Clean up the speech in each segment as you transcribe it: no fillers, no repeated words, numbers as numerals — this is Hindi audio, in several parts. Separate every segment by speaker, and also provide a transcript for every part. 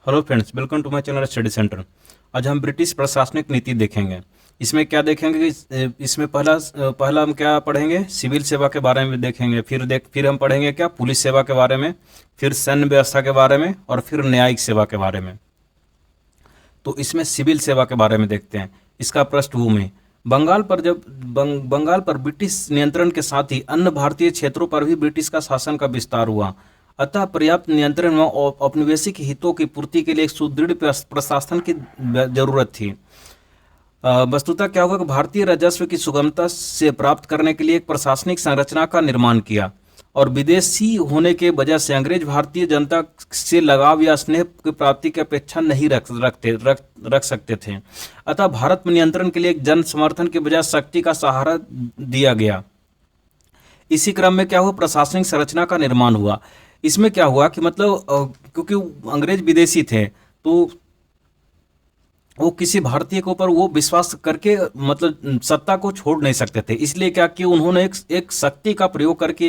Speaker 1: Hello friends, welcome to my channel study centre. आज हम ब्रिटिश प्रशासनिक नीति देखेंगे। इसमें क्या देखेंगे कि इसमें पहला हम क्या पढ़ेंगे, सिविल सेवा के बारे में देखेंगे। फिर हम पढ़ेंगे क्या, पुलिस सेवा के बारे में, फिर सैन्य व्यवस्था के बारे में, और फिर न्यायिक सेवा के बारे में। तो इसमें सिविल सेवा के बारे में देखते हैं। इसका पृष्ठभूमि, बंगाल पर ब्रिटिश नियंत्रण के साथ ही अन्य भारतीय क्षेत्रों पर भी ब्रिटिश का शासन का विस्तार हुआ। अतः पर्याप्त नियंत्रण व औपनिवेशिक हितों की पूर्ति के लिए एक सुदृढ़ प्रशासन की जरूरत थी। वस्तुतः क्या होगा कि भारतीय राजस्व की सुगमता से प्राप्त करने के लिए एक प्रशासनिक संरचना का निर्माण किया, और विदेशी होने के वजह से अंग्रेज भारतीय जनता से लगाव या स्नेह की प्राप्ति की अपेक्षा नहीं रख सकते थे। अतः भारत में नियंत्रण के लिए एक जन समर्थन के बजाय शक्ति का सहारा दिया गया। इसी क्रम में क्या हुआ, प्रशासनिक संरचना का निर्माण हुआ। इसमें क्या हुआ कि मतलब क्योंकि अंग्रेज विदेशी थे, तो वो किसी भारतीय के ऊपर वो विश्वास करके मतलब सत्ता को छोड़ नहीं सकते थे। इसलिए क्या कि उन्होंने एक शक्ति का प्रयोग करके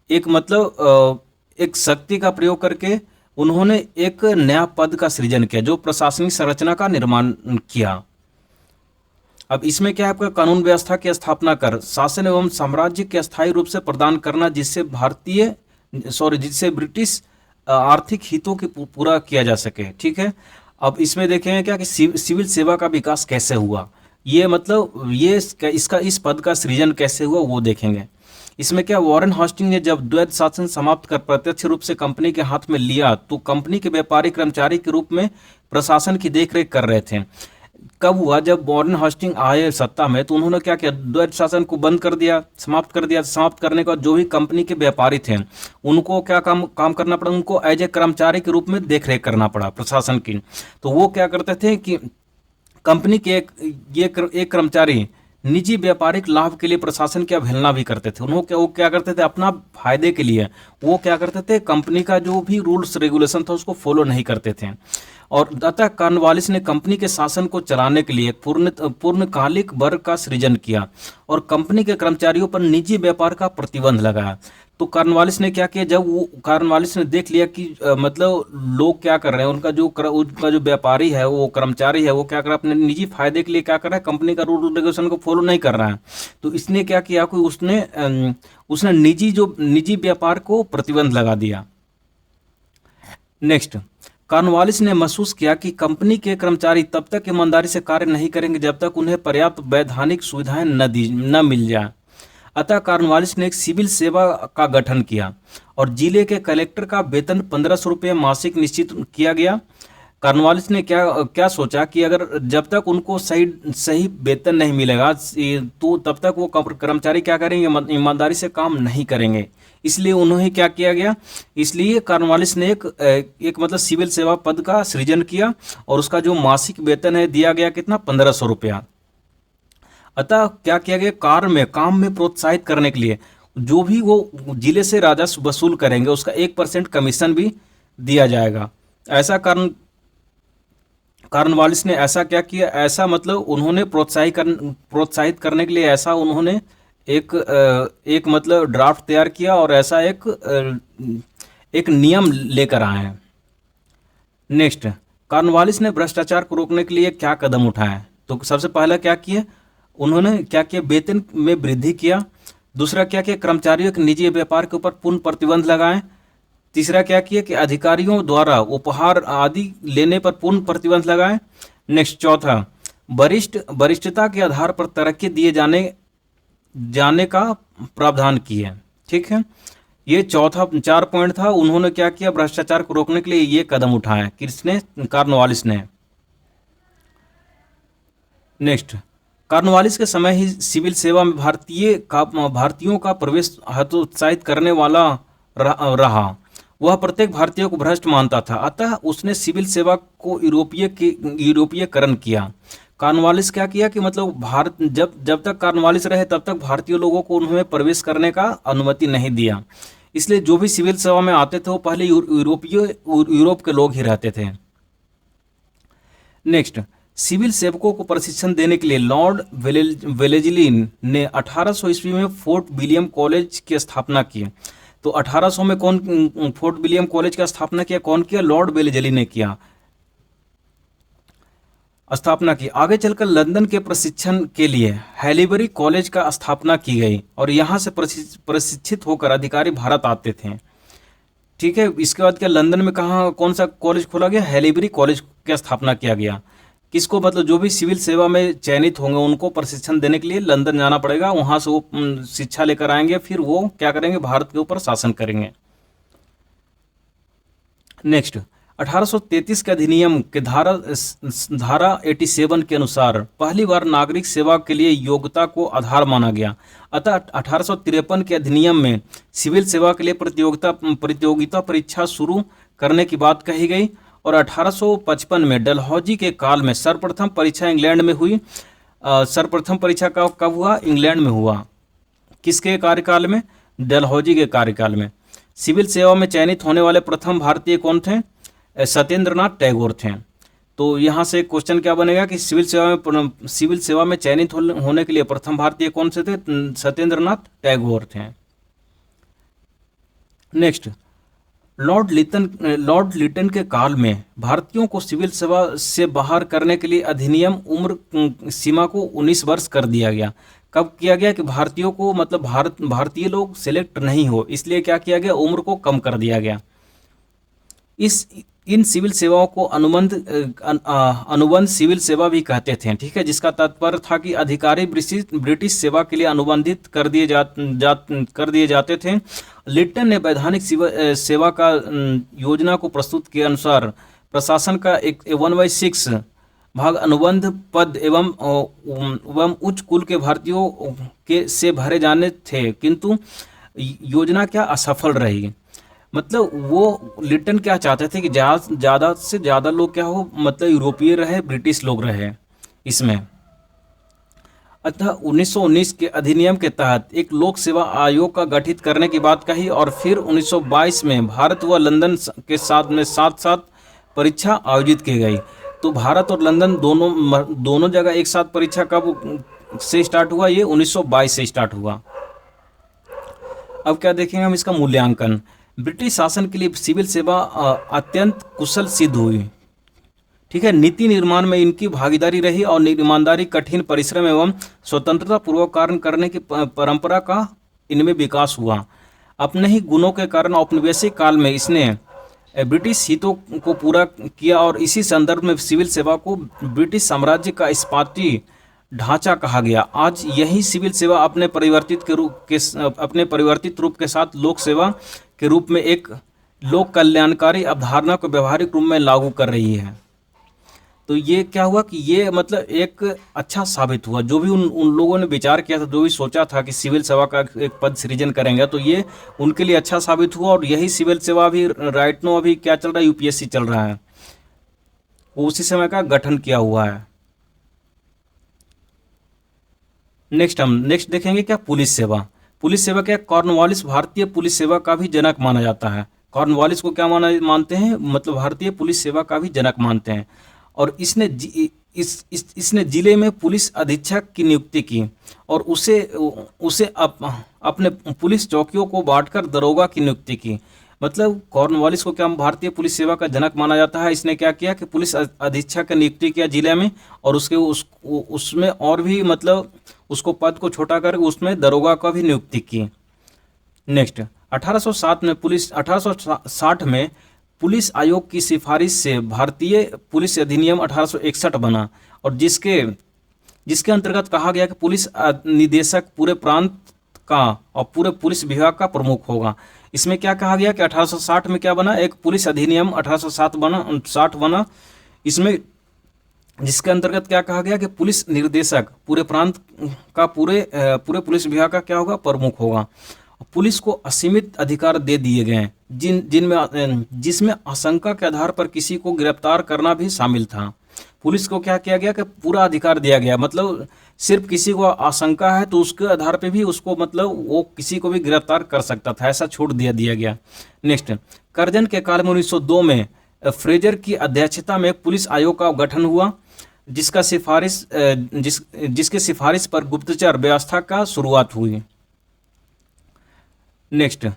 Speaker 1: एक शक्ति का प्रयोग करके उन्होंने एक नया पद का सृजन किया, जो प्रशासनिक संरचना का निर्माण किया। अब इसमें क्या है, आपका कानून व्यवस्था की स्थापना कर शासन एवं साम्राज्य के अस्थायी रूप से प्रदान करना, जिससे ब्रिटिश आर्थिक हितों की पूरा किया जा सके। ठीक है। अब इसमें देखेंगे क्या कि सिविल सेवा का विकास कैसे हुआ, ये मतलब इसका इस पद का सृजन कैसे हुआ वो देखेंगे। इसमें क्या, वॉरेन हास्टिंग ने जब द्वैध शासन समाप्त कर प्रत्यक्ष रूप से कंपनी के हाथ में लिया, तो कंपनी के व्यापारी कर्मचारी के रूप में प्रशासन की देखरेख कर रहे थे। कब हुआ, जब वॉरेन हास्टिंग आए सत्ता में, तो उन्होंने क्या किया, द्वैध शासन को बंद कर दिया, समाप्त कर दिया। समाप्त करने के बाद जो भी कंपनी के व्यापारी थे, उनको क्या काम करना पड़ा, उनको एज ए कर्मचारी के रूप में देखरेख करना पड़ा प्रशासन की। तो वो क्या करते थे कि कंपनी के एक कर्मचारी निजी व्यापारिक लाभ के लिए प्रशासन की अवहेलना भी करते थे। वो क्या करते थे, अपना फायदे के लिए वो क्या करते थे, कंपनी का जो भी रूल्स रेगुलेशन था उसको फॉलो नहीं करते थे। और अतः कॉर्नवालिस ने कंपनी के शासन को चलाने के लिए पूर्णकालिक वर्ग का सृजन किया, और कंपनी के कर्मचारियों पर निजी व्यापार का प्रतिबंध लगाया। तो कॉर्नवालिस ने क्या किया, जब वो कॉर्नवालिस ने देख लिया कि मतलब लोग क्या कर रहे हैं, उनका जो व्यापारी है, वो कर्मचारी है, वो क्या कर रहा है, अपने निजी फायदे के लिए क्या कर रहा है, कंपनी का रूल रेगुलेशन को फॉलो नहीं कर रहा है। तो इसने क्या किया कि उसने निजी व्यापार को प्रतिबंध लगा दिया। नेक्स्ट, कॉर्नवालिस ने महसूस किया कि कंपनी के कर्मचारी तब तक ईमानदारी से कार्य नहीं करेंगे जब तक उन्हें पर्याप्त वैधानिक सुविधाएं न मिल जाए। अतः कॉर्नवालिस ने एक सिविल सेवा का गठन किया, और जिले के कलेक्टर का वेतन 1500 रुपये मासिक निश्चित किया गया। कॉर्नवालिस ने क्या सोचा कि अगर जब तक उनको सही वेतन नहीं मिलेगा, तो तब तक वो कर्मचारी क्या करेंगे, ईमानदारी से काम नहीं करेंगे। इसलिए उन्होंने क्या किया गया, इसलिए कॉर्नवालिस ने एक मतलब सिविल सेवा पद का सृजन किया, और उसका जो मासिक वेतन है दिया गया कितना, 1500 रुपया। अतः क्या किया गया, काम में प्रोत्साहित करने के लिए जो भी वो जिले से राजस्व वसूल करेंगे, उसका 1% कमीशन भी दिया जाएगा। ऐसा कॉर्नवालिस ने ऐसा क्या किया, ऐसा मतलब उन्होंने प्रोत्साहित करने के लिए ऐसा उन्होंने एक मतलब ड्राफ्ट तैयार किया, और ऐसा एक नियम लेकर आए हैं। नेक्स्ट, कॉर्नवालिस ने भ्रष्टाचार को रोकने के लिए क्या कदम उठाए। तो सबसे पहला क्या किया, उन्होंने क्या किया, वेतन में वृद्धि किया। दूसरा क्या किया, कर्मचारियों के निजी व्यापार के ऊपर पूर्ण प्रतिबंध लगाए। तीसरा क्या किया कि अधिकारियों द्वारा उपहार आदि लेने पर पूर्ण प्रतिबंध लगाए। नेक्स्ट, चौथा, वरिष्ठता के आधार पर तरक्की दिए जाने का प्रावधान किए। ठीक है, ये 4 पॉइंट था। उन्होंने क्या किया, भ्रष्टाचार को रोकने के लिए ये कदम उठाए, किसने, कॉर्नवालिस ने। नेक्स्ट, कॉर्नवालिस के समय ही सिविल सेवा में भारतीयों का प्रवेश हतोत्साहित करने वाला रहा। वह प्रत्येक भारतीय को भ्रष्ट मानता था, अतः उसने सिविल सेवा को यूरोपीयकरण किया। कॉर्नवालिस क्या किया कि मतलब जब तक कॉर्नवालिस रहे तब तक भारतीय लोगों को उन्होंने प्रवेश करने का अनुमति नहीं दिया। इसलिए जो भी सिविल सेवा में आते थे वो पहले यूरोप के लोग ही रहते थे। नेक्स्ट, सिविल सेवकों को प्रशिक्षण देने के लिए लॉर्ड वेलेस्ली ने 1800 ईस्वी में फोर्ट विलियम कॉलेज की स्थापना की। तो 1800 में फोर्ट विलियम कॉलेज का स्थापना किया, कौन किया, लॉर्ड वेलेस्ली ने किया। स्थापना की। आगे चलकर लंदन के प्रशिक्षण के लिए हैलीबरी कॉलेज का स्थापना की गई और यहाँ से प्रशिक्षित होकर अधिकारी भारत आते थे। ठीक है, इसके बाद क्या लंदन में कहाँ कौन सा कॉलेज खोला गया? हैलीबरी कॉलेज की स्थापना किया गया। किसको? मतलब जो भी सिविल सेवा में चयनित होंगे उनको प्रशिक्षण देने के लिए लंदन जाना पड़ेगा, वहाँ से वो शिक्षा लेकर आएंगे, फिर वो क्या करेंगे? भारत के ऊपर शासन करेंगे। नेक्स्ट, 1833 के अधिनियम के धारा 87 के अनुसार पहली बार नागरिक सेवा के लिए योग्यता को आधार माना गया। अतः 1853 के अधिनियम में सिविल सेवा के लिए प्रतियोगिता परीक्षा शुरू करने की बात कही गई और 1855 में डलहौजी के काल में सर्वप्रथम परीक्षा इंग्लैंड में हुई। सर्वप्रथम परीक्षा कब हुआ? इंग्लैंड में हुआ। किसके कार्यकाल में? डलहौजी के कार्यकाल में। सिविल सेवा में चयनित होने वाले प्रथम भारतीय कौन थे? सत्येंद्रनाथ टैगोर थे। तो यहाँ से क्वेश्चन क्या बनेगा कि सिविल सेवा में चयनित होने के लिए प्रथम भारतीय कौन से थे? सत्येंद्रनाथ टैगोर थे। नेक्स्ट, लॉर्ड लिटन के काल में भारतीयों को सिविल सेवा से बाहर करने के लिए अधिनियम उम्र सीमा को 19 वर्ष कर दिया गया। कब किया गया? कि भारतीयों को मतलब भारतीय लोग सिलेक्ट नहीं हो, इसलिए क्या किया गया? उम्र को कम कर दिया गया। इन सिविल सेवाओं को अनुबंध सिविल सेवा भी कहते थे। ठीक है, जिसका तात्पर्य था कि अधिकारी ब्रिटिश सेवा के लिए अनुबंधित कर दिए जाते थे। लिटन ने वैधानिक सेवा का योजना को प्रस्तुत के अनुसार प्रशासन का एक 1/6 भाग अनुबंध पद एवं उच्च कुल के भारतीयों के से भरे जाने थे, किंतु योजना क्या असफल रही। मतलब वो लिटन क्या चाहते थे कि ज़्यादा से ज़्यादा लोग क्या हो, मतलब यूरोपीय रहे, ब्रिटिश लोग रहे इसमें। अतः 1919 के अधिनियम के तहत एक लोक सेवा आयोग का गठित करने की बात कही और फिर 1922 में भारत व लंदन के साथ साथ परीक्षा आयोजित की गई। तो भारत और लंदन दोनों जगह एक साथ परीक्षा कब से स्टार्ट हुआ? ये 1922 से स्टार्ट हुआ। अब क्या देखेंगे हम? इसका मूल्यांकन। ब्रिटिश शासन के लिए सिविल सेवा अत्यंत कुशल सिद्ध हुई। ठीक है, नीति निर्माण में इनकी भागीदारी रही और ईमानदारी, कठिन परिश्रम एवं स्वतंत्रता पूर्वक कार्य करने की परंपरा का इनमें विकास हुआ। अपने ही गुणों के कारण औपनिवेशिक काल में इसने ब्रिटिश हितों को पूरा किया और इसी संदर्भ में सिविल सेवा को ब्रिटिश साम्राज्य का इस्पाती ढांचा कहा गया। आज यही सिविल सेवा अपने परिवर्तित रूप के साथ लोक सेवा के रूप में एक लोक कल्याणकारी अवधारणा को व्यवहारिक रूप में लागू कर रही है। तो ये क्या हुआ कि ये मतलब एक अच्छा साबित हुआ। जो भी उन लोगों ने विचार किया था, जो भी सोचा था कि सिविल सेवा का एक पद सृजन करेंगे, तो ये उनके लिए अच्छा साबित हुआ। और यही सिविल सेवा भी राइट नो अभी क्या चल रहा है? यूपीएससी चल रहा है, उसी समय का गठन किया हुआ है। नेक्स्ट देखेंगे क्या? पुलिस सेवा। पुलिस सेवा क्या? कॉर्नवालिस भारतीय पुलिस सेवा का भी जनक माना जाता है। कॉर्नवालिस को क्या मानते हैं? मतलब भारतीय पुलिस सेवा का भी जनक मानते हैं। और इसने जिले में पुलिस अधीक्षक की नियुक्ति की और उसे अपने पुलिस चौकियों को बांटकर दरोगा की नियुक्ति की। मतलब कॉर्नवालिस को क्या भारतीय पुलिस सेवा का जनक माना जाता है। इसने क्या किया कि पुलिस अधीक्षक की नियुक्ति किया जिले में और उसमें और भी मतलब उसको पद को छोटा कर उसमें दरोगा का भी नियुक्ति की। नेक्स्ट, 1860 में पुलिस आयोग की सिफारिश से भारतीय पुलिस अधिनियम 1861 बना और जिसके अंतर्गत कहा गया कि पुलिस निदेशक पूरे प्रांत का और पूरे पुलिस विभाग का प्रमुख होगा। इसमें क्या कहा गया कि 1860 में क्या बना? एक पुलिस अधिनियम 1860 बना। इसमें जिसके अंतर्गत क्या कहा गया कि पुलिस निर्देशक पूरे प्रांत का पूरे पुलिस विभाग का क्या होगा? प्रमुख होगा। पुलिस को असीमित अधिकार दे दिए गए जिसमें आशंका के आधार पर किसी को गिरफ्तार करना भी शामिल था। पुलिस को क्या किया गया कि पूरा अधिकार दिया गया। मतलब सिर्फ किसी को आशंका है तो उसके आधार पे भी उसको मतलब वो किसी को भी गिरफ्तार कर सकता था, ऐसा छूट दिया गया। नेक्स्ट, कर्जन के काल में 1902 में फ्रेजर की अध्यक्षता में एक पुलिस आयोग का गठन हुआ जिसके सिफारिश पर गुप्तचर व्यवस्था का शुरुआत हुई। नेक्स्ट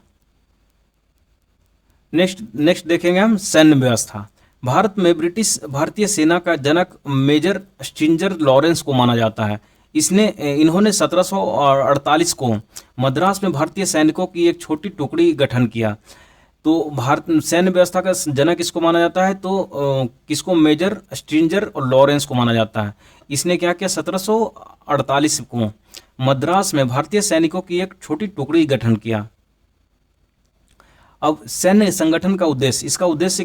Speaker 1: देखेंगे हम सैन्य व्यवस्था। भारतीय सेना का जनक मेजर स्ट्रिंजर लॉरेंस को माना जाता है। इन्होंने 1748 को मद्रास में भारतीय सैनिकों की एक छोटी टुकड़ी गठन किया। तो भारत सैन्य व्यवस्था का जनक किसको माना जाता है, तो किसको, मेजर स्ट्रिंजर और लॉरेंस को माना जाता है। इसने क्या किया, 1748 को मद्रास में भारतीय सैनिकों की एक छोटी टुकड़ी गठन किया। अब सैन्य संगठन का उद्देश्य, इसका उद्देश्य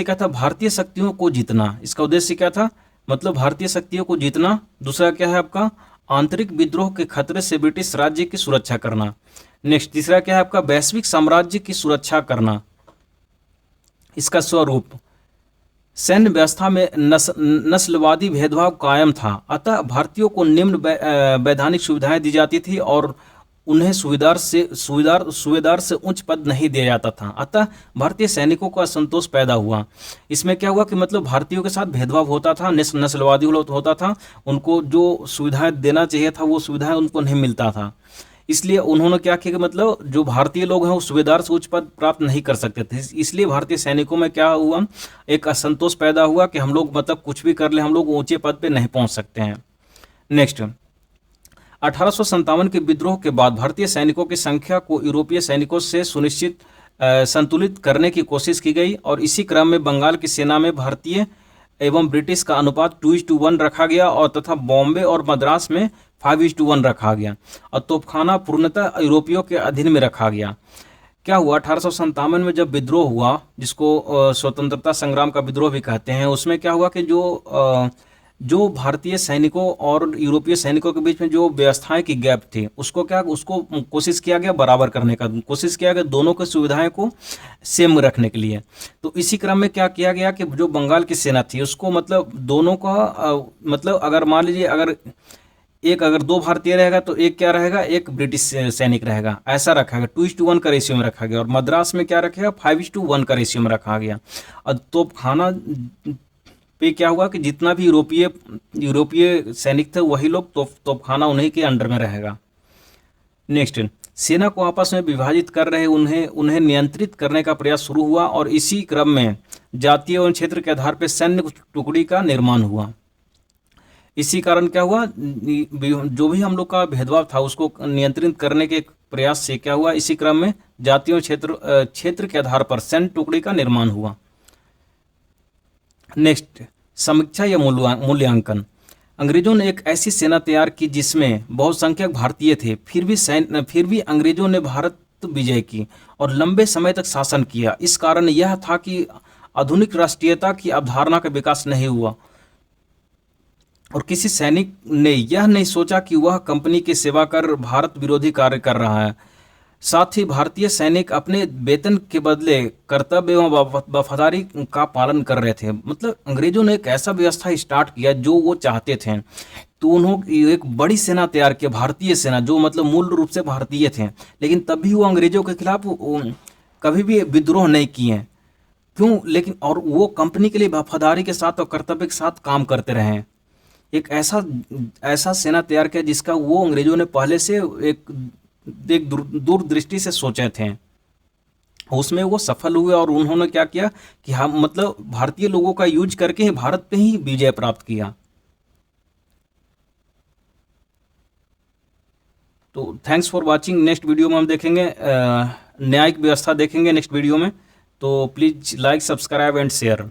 Speaker 1: क्या था, भारतीय शक्तियों को जीतना। इसका उद्देश्य क्या था, मतलब भारतीय शक्तियों को जीतना। दूसरा क्या है आपका, आंतरिक विद्रोह के खतरे से ब्रिटिश राज्य की सुरक्षा करना। नेक्स्ट तीसरा क्या है आपका, वैश्विक साम्राज्य की सुरक्षा करना। इसका स्वरूप, सैन्य व्यवस्था में नस्लवादी भेदभाव कायम था, अतः भारतीयों को निम्न वैधानिक सुविधाएं दी जाती थी और उन्हें सूबेदार से उच्च पद नहीं दिया जाता था। अतः भारतीय सैनिकों का असंतोष पैदा हुआ। इसमें क्या हुआ कि मतलब भारतीयों के साथ भेदभाव होता था, नस्लवादी होता था, उनको जो सुविधाएं देना चाहिए था वो सुविधाएं उनको नहीं मिलता था। इसलिए उन्होंने क्या किया कि मतलब जो भारतीय लोग हैं वो सूबेदार से उच्च पद प्राप्त नहीं कर सकते थे। इसलिए भारतीय सैनिकों में क्या हुआ, एक असंतोष पैदा हुआ कि हम लोग मतलब कुछ भी कर ले, हम लोग ऊंचे पद पे नहीं पहुंच सकते हैं। नेक्स्ट 1857 के विद्रोह के बाद भारतीय सैनिकों की संख्या को यूरोपीय सैनिकों से संतुलित करने की कोशिश की गई और इसी क्रम में बंगाल की सेना में भारतीय एवं ब्रिटिश का अनुपात 2:1 रखा गया और तथा बॉम्बे और मद्रास में 5:1 रखा गया और तोपखाना पूर्णतः यूरोपियों के अधीन में रखा गया। क्या हुआ, 1857 में जब विद्रोह हुआ, जिसको स्वतंत्रता संग्राम का विद्रोह भी कहते हैं, उसमें क्या हुआ कि जो भारतीय सैनिकों और यूरोपीय सैनिकों के बीच में जो व्यवस्थाएं की गैप थी उसको कोशिश किया गया बराबर करने का, कोशिश किया गया दोनों की सुविधाएं को सेम रखने के लिए। तो इसी क्रम में क्या किया गया कि जो बंगाल की सेना थी उसको मतलब दोनों का मतलब अगर मान लीजिए अगर 2 भारतीय रहेगा तो एक क्या रहेगा, एक ब्रिटिश सैनिक रहेगा, ऐसा रखा गया। 2:1 का रेशियो में रखा गया और मद्रास में क्या रखेगा, 5:1 का रेशियो में रखा गया। और तोपखाना पे क्या हुआ कि जितना भी यूरोपीय सैनिक थे वही लोग तोपखाना उन्हीं के अंडर में रहेगा। नेक्स्ट, सेना को आपस में विभाजित कर रहे उन्हें नियंत्रित करने का प्रयास शुरू हुआ और इसी क्रम में जातीय एवं क्षेत्र के आधार पर सैन्य टुकड़ी का निर्माण हुआ। इसी कारण क्या हुआ, जो भी हम लोग का भेदभाव था उसको नियंत्रित करने के प्रयास से क्या हुआ, इसी क्रम में जातीय क्षेत्र के आधार पर सैन्य टुकड़ी का निर्माण हुआ। नेक्स्ट, समीक्षा या मूल्यांकन। अंग्रेजों ने एक ऐसी सेना तैयार की जिसमें बहुसंख्यक भारतीय थे, फिर भी अंग्रेजों ने भारत विजय की और लंबे समय तक शासन किया। इस कारण यह था कि आधुनिक राष्ट्रीयता की अवधारणा का विकास नहीं हुआ और किसी सैनिक ने यह नहीं सोचा कि वह कंपनी की सेवा कर भारत विरोधी कार्य कर रहा है। साथ ही भारतीय सैनिक अपने वेतन के बदले कर्तव्य एवं वफादारी का पालन कर रहे थे। मतलब अंग्रेजों ने एक ऐसा व्यवस्था स्टार्ट किया जो वो चाहते थे। तो उन्होंने एक बड़ी सेना तैयार की, भारतीय सेना, जो मतलब मूल रूप से भारतीय थे, लेकिन तब भी वो अंग्रेजों के खिलाफ कभी भी विद्रोह नहीं किए। क्यों, लेकिन और वो कंपनी के लिए वफादारी के साथ और कर्तव्य के साथ काम करते रहे। एक ऐसा सेना तैयार किया जिसका वो अंग्रेजों ने पहले से एक दूरदृष्टि से सोचे थे। उसमें वो सफल हुए और उन्होंने क्या किया कि हम मतलब भारतीय लोगों का यूज करके भारत पे ही विजय प्राप्त किया। तो thanks for watching. Next video में हम देखेंगे न्यायिक व्यवस्था देखेंगे नेक्स्ट वीडियो में। तो please like, subscribe and share.